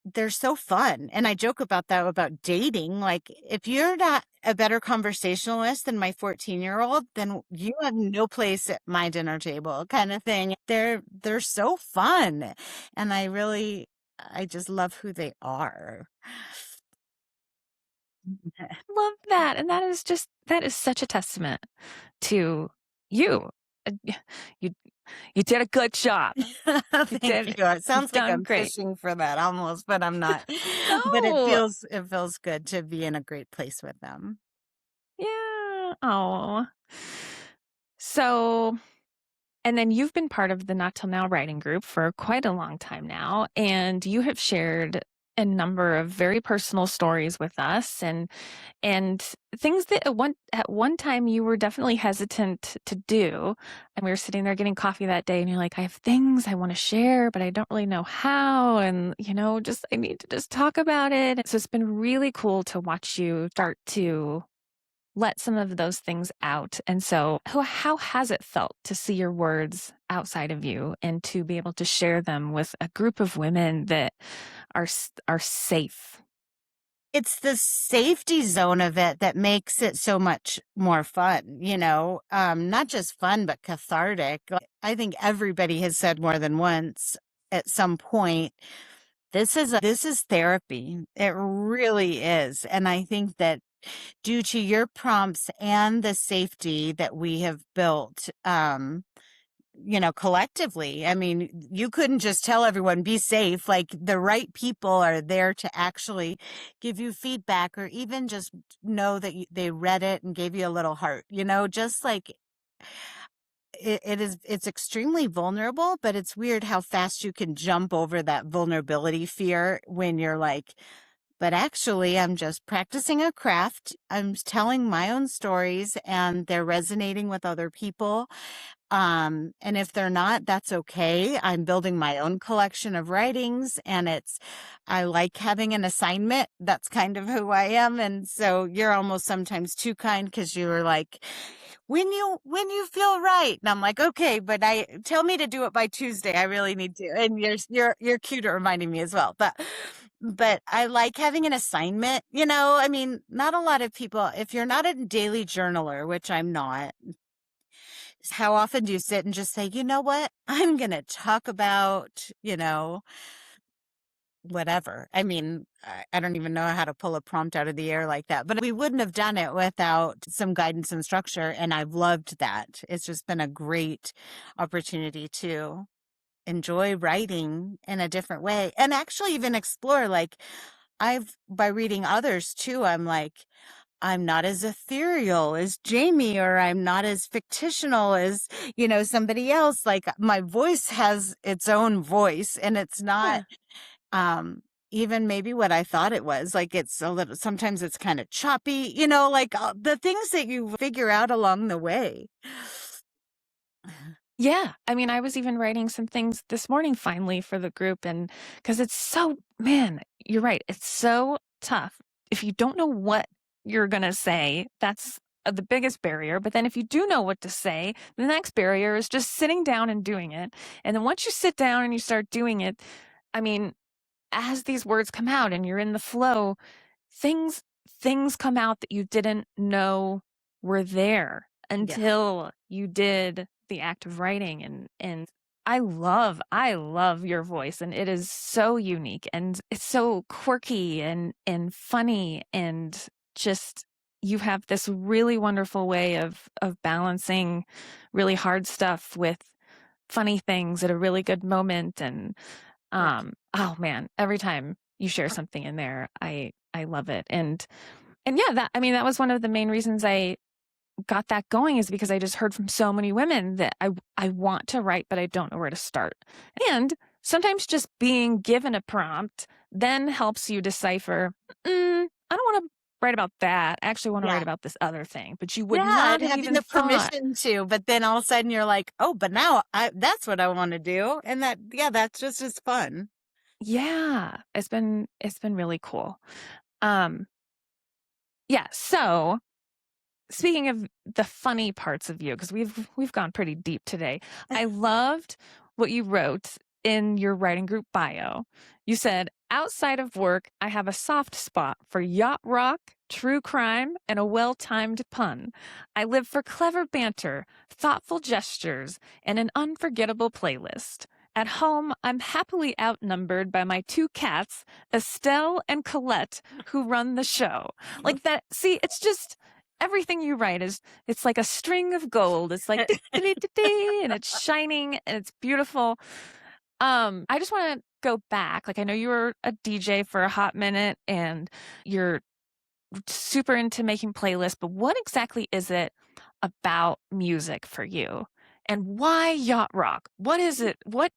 they're so fun. And I joke about that about dating. Like if you're not a better conversationalist than my 14-year-old, then you have no place at my dinner table kind of thing. They're so fun. And I just love who they are. Love that. And that is such a testament to you. You did a good job. Thank you. It sounds like I'm great. fishing for that almost, but I'm not. But it feels good to be in a great place with them. Yeah. Oh. So, and then you've been part of the Not Till Now writing group for quite a long time now, and you have shared a number of very personal stories with us and things that at one time you were definitely hesitant to do. And we were sitting there getting coffee that day and you're like, I have things I want to share, but I don't really know how. And, I need to just talk about it. So it's been really cool to watch you start to let some of those things out. And so how has it felt to see your words outside of you and to be able to share them with a group of women that are safe? It's the safety zone of it that makes it so much more fun, not just fun, but cathartic. I think everybody has said more than once at some point, this is therapy. It really is. And I think that due to your prompts and the safety that we have built, collectively, I mean, you couldn't just tell everyone, be safe. Like the right people are there to actually give you feedback or even just know that they read it and gave you a little heart, just like it's extremely vulnerable, but it's weird how fast you can jump over that vulnerability fear when you're like, but actually, I'm just practicing a craft. I'm telling my own stories and they're resonating with other people. And if they're not, that's okay. I'm building my own collection of writings and I like having an assignment. That's kind of who I am. And so you're almost sometimes too kind because you were like, when you feel right. And I'm like, okay, but tell me to do it by Tuesday. I really need to. And you're cute at reminding me as well. But I like having an assignment, I mean, not a lot of people, if you're not a daily journaler, which I'm not, how often do you sit and just say, you know what, I'm going to talk about, whatever. I mean, I don't even know how to pull a prompt out of the air like that, but we wouldn't have done it without some guidance and structure. And I've loved that. It's just been a great opportunity to enjoy writing in a different way and actually even explore, like by reading others too, I'm like, I'm not as ethereal as Jamie, or I'm not as fictional as, somebody else. Like my voice has its own voice and it's not, even maybe what I thought it was. Like it's a little, sometimes it's kind of choppy, like the things that you figure out along the way. Yeah. I mean, I was even writing some things this morning finally for the group. And because man, you're right. It's so tough. If you don't know what you're going to say, that's the biggest barrier. But then if you do know what to say, the next barrier is just sitting down and doing it. And then once you sit down and you start doing it, I mean, as these words come out and you're in the flow, things come out that you didn't know were there until you did the act of writing. And I love your voice, and it is so unique and it's so quirky and funny, and just you have this really wonderful way of balancing really hard stuff with funny things at a really good moment. And oh man, every time you share something in there, I love it. And yeah, that was one of the main reasons I got that going, is because I just heard from so many women that I want to write, but I don't know where to start. And sometimes just being given a prompt then helps you decipher, I don't want to write about that. I actually want to write about this other thing. But you would not have having even the thought. permission to, but then all of a sudden you're like, oh, but now that's what I want to do. And that's just as fun. Yeah, it's been really cool. Yeah, so speaking of the funny parts of you, because we've gone pretty deep today, I loved what you wrote in your writing group bio. You said, outside of work, I have a soft spot for yacht rock, true crime, and a well-timed pun. I live for clever banter, thoughtful gestures, and an unforgettable playlist. At home, I'm happily outnumbered by my 2 cats, Estelle and Colette, who run the show. Like that. See, it's just everything you write it's like a string of gold. It's like and it's shining and it's beautiful. I just want to go back. Like, I know you were a DJ for a hot minute and you're super into making playlists, but what exactly is it about music for you? And why yacht rock? What is it? Why?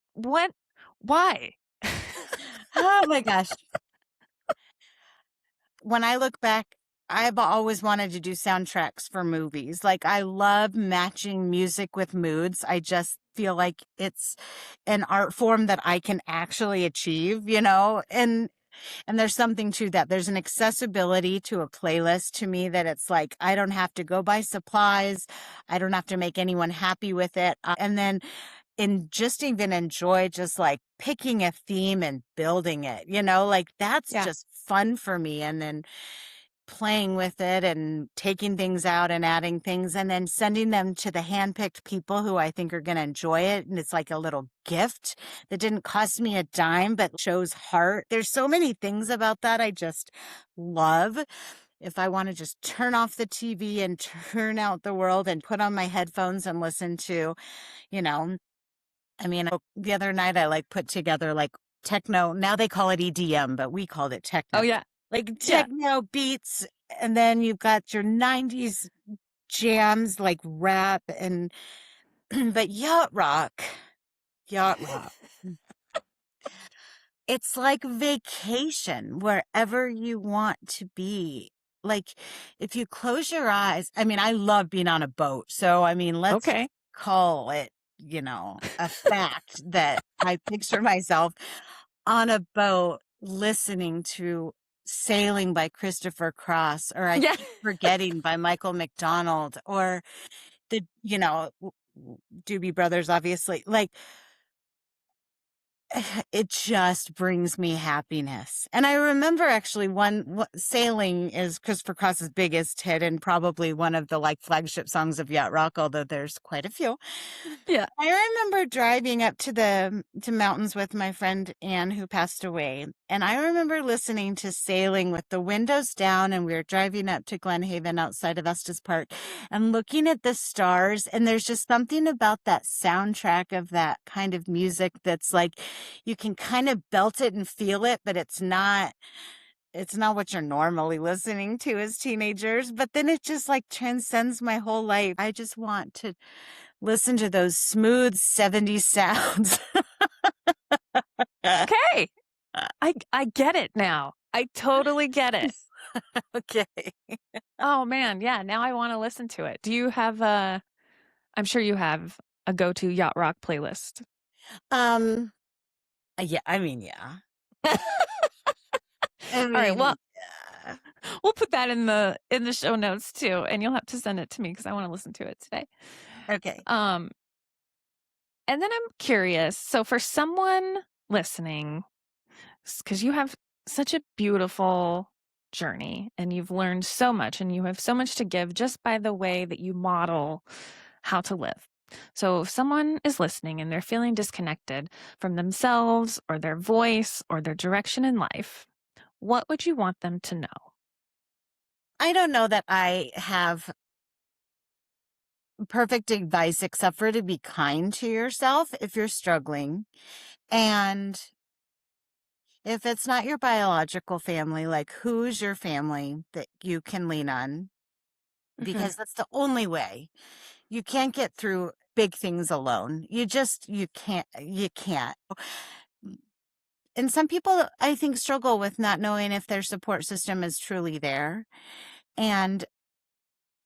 Oh my gosh. When I look back, I've always wanted to do soundtracks for movies. Like, I love matching music with moods. I just feel like it's an art form that I can actually achieve, and there's something to that. There's an accessibility to a playlist to me that it's like, I don't have to go buy supplies. I don't have to make anyone happy with it. And then just even enjoy just like picking a theme and building it, like that's just fun for me. And then playing with it and taking things out and adding things and then sending them to the handpicked people who I think are going to enjoy it. And it's like a little gift that didn't cost me a dime, but shows heart. There's so many things about that I just love. If I want to just turn off the TV and turn out the world and put on my headphones and listen to, the other night I put together techno. Now they call it EDM, but we called it techno. Oh yeah. Like techno beats, and then you've got your 90s jams like rap and but yacht rock. It's like vacation wherever you want to be. Like, if you close your eyes, I love being on a boat. So, let's call it, a fact that I picture myself on a boat listening to Sailing by Christopher Cross, or I keep forgetting by Michael McDonald, or the, Doobie Brothers, obviously. Like, it just brings me happiness. And I remember actually Sailing is Christopher Cross's biggest hit and probably one of the flagship songs of yacht rock, although there's quite a few. Yeah. I remember driving up to mountains with my friend Anne, who passed away. And I remember listening to Sailing with the windows down, and we were driving up to Glen Haven outside of Estes Park and looking at the stars. And there's just something about that soundtrack of that kind of music that's like, you can kind of belt it and feel it, but it's not what you're normally listening to as teenagers. But then it just transcends my whole life. I just want to listen to those smooth 70s sounds. Okay. I get it now. I totally get it. Okay. Oh man, yeah. Now I want to listen to it. Do you have I'm sure you have a go-to yacht rock playlist. Yeah. Yeah. All right. Well, we'll put that in the show notes too, and you'll have to send it to me because I want to listen to it today. Okay. And then I'm curious. So for someone listening because you have such a beautiful journey and you've learned so much and you have so much to give just by the way that you model how to live. So if someone is listening and they're feeling disconnected from themselves or their voice or their direction in life, what would you want them to know? I don't know that I have perfect advice except for to be kind to yourself if you're struggling. And if it's not your biological family, like who's your family that you can lean on? Because that's the only way. You can't get through big things alone. You can't. And some people, I think, struggle with not knowing if their support system is truly there. And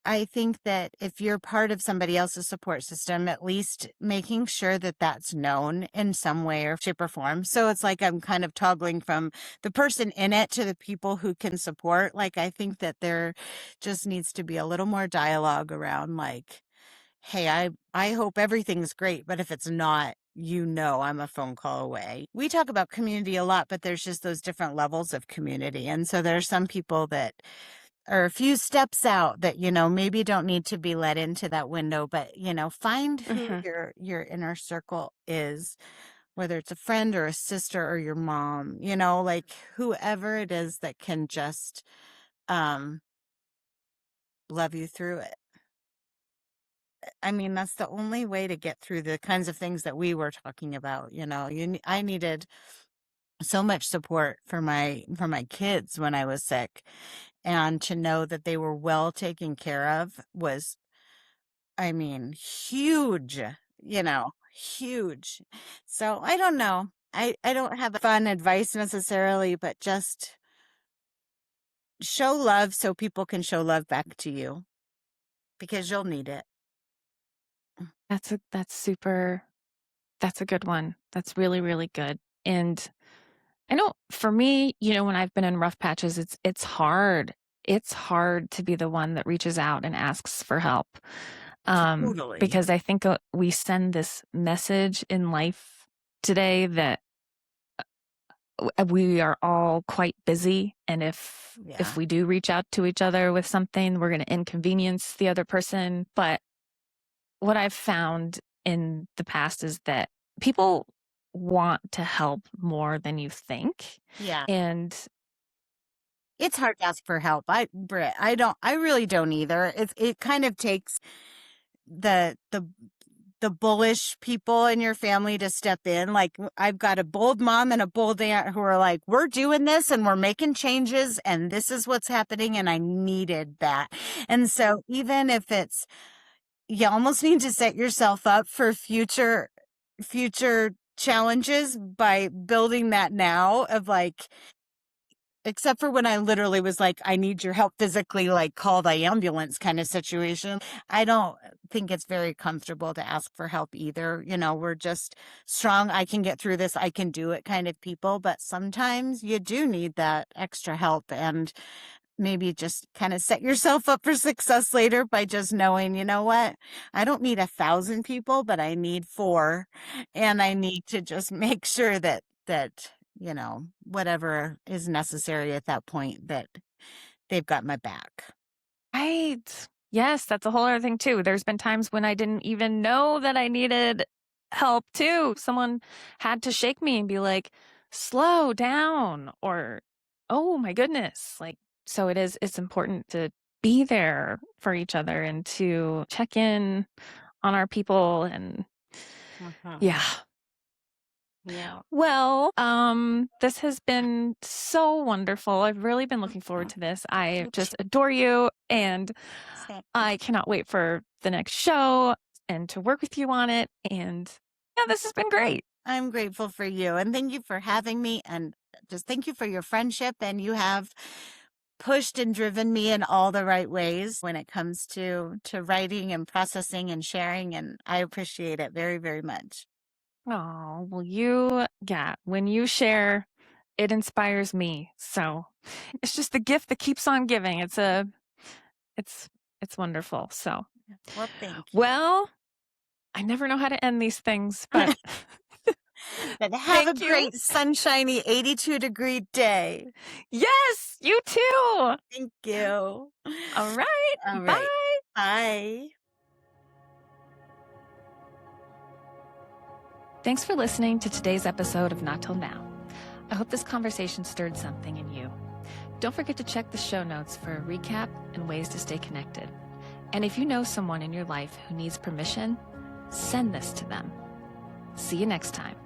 I think that if you're part of somebody else's support system, at least making sure that that's known in some way or shape or form. So it's like I'm kind of toggling from the person in it to the people who can support. Like, I think that there just needs to be a little more dialogue around, like, hey, I hope everything's great, but if it's not, I'm a phone call away. We talk about community a lot, but there's just those different levels of community. And so there's some people that are a few steps out that, maybe don't need to be let into that window, but, find who your inner circle is, whether it's a friend or a sister or your mom, like whoever it is that can just love you through it. I mean, that's the only way to get through the kinds of things that we were talking about. I needed so much support for my kids when I was sick, and to know that they were well taken care of was, I mean, huge, huge. So I don't know. I don't have fun advice necessarily, but just show love so people can show love back to you, because you'll need it. That's a good one. That's really, really good. And I know for me, when I've been in rough patches, it's hard. It's hard to be the one that reaches out and asks for help. Totally. Because I think we send this message in life today that we are all quite busy, and if we do reach out to each other with something, we're going to inconvenience the other person. But what I've found in the past is that people want to help more than you think. Yeah. And it's hard to ask for help. Britt, I really don't either. It kind of takes the bullish people in your family to step in. Like, I've got a bold mom and a bold aunt who are like, we're doing this and we're making changes and this is what's happening. And I needed that. And so even if it's, you almost need to set yourself up for future challenges by building that now of like, except for when I literally was like, I need your help physically, like call the ambulance kind of situation. I don't think it's very comfortable to ask for help either. We're just strong. I can get through this. I can do it kind of people. But sometimes you do need that extra help, and maybe just kind of set yourself up for success later by just knowing, you know what? I don't need 1,000 people, but I need 4. And I need to just make sure that whatever is necessary at that point, that they've got my back. Right. Yes, that's a whole other thing too. There's been times when I didn't even know that I needed help too. Someone had to shake me and be like, slow down, or, oh my goodness. So it's important to be there for each other and to check in on our people. And yeah. Well, this has been so wonderful. I've really been looking forward to this. I just adore you, and I cannot wait for the next show and to work with you on it. And yeah, this has been great. I'm grateful for you, and thank you for having me, and just thank you for your friendship. And you have pushed and driven me in all the right ways when it comes to writing and processing and sharing, and I appreciate it very, very much. Oh, well, when you share, it inspires me. So it's just the gift that keeps on giving. It's wonderful. So, well, thank you. Well, I never know how to end these things, but But have Thank a you. great sunshiny 82-degree day. Yes, you too. Thank you. All right. All Bye. right. Bye. Thanks for listening to today's episode of Not Till Now. I hope this conversation stirred something in you. Don't forget to check the show notes for a recap and ways to stay connected. And if you know someone in your life who needs permission, send this to them. See you next time.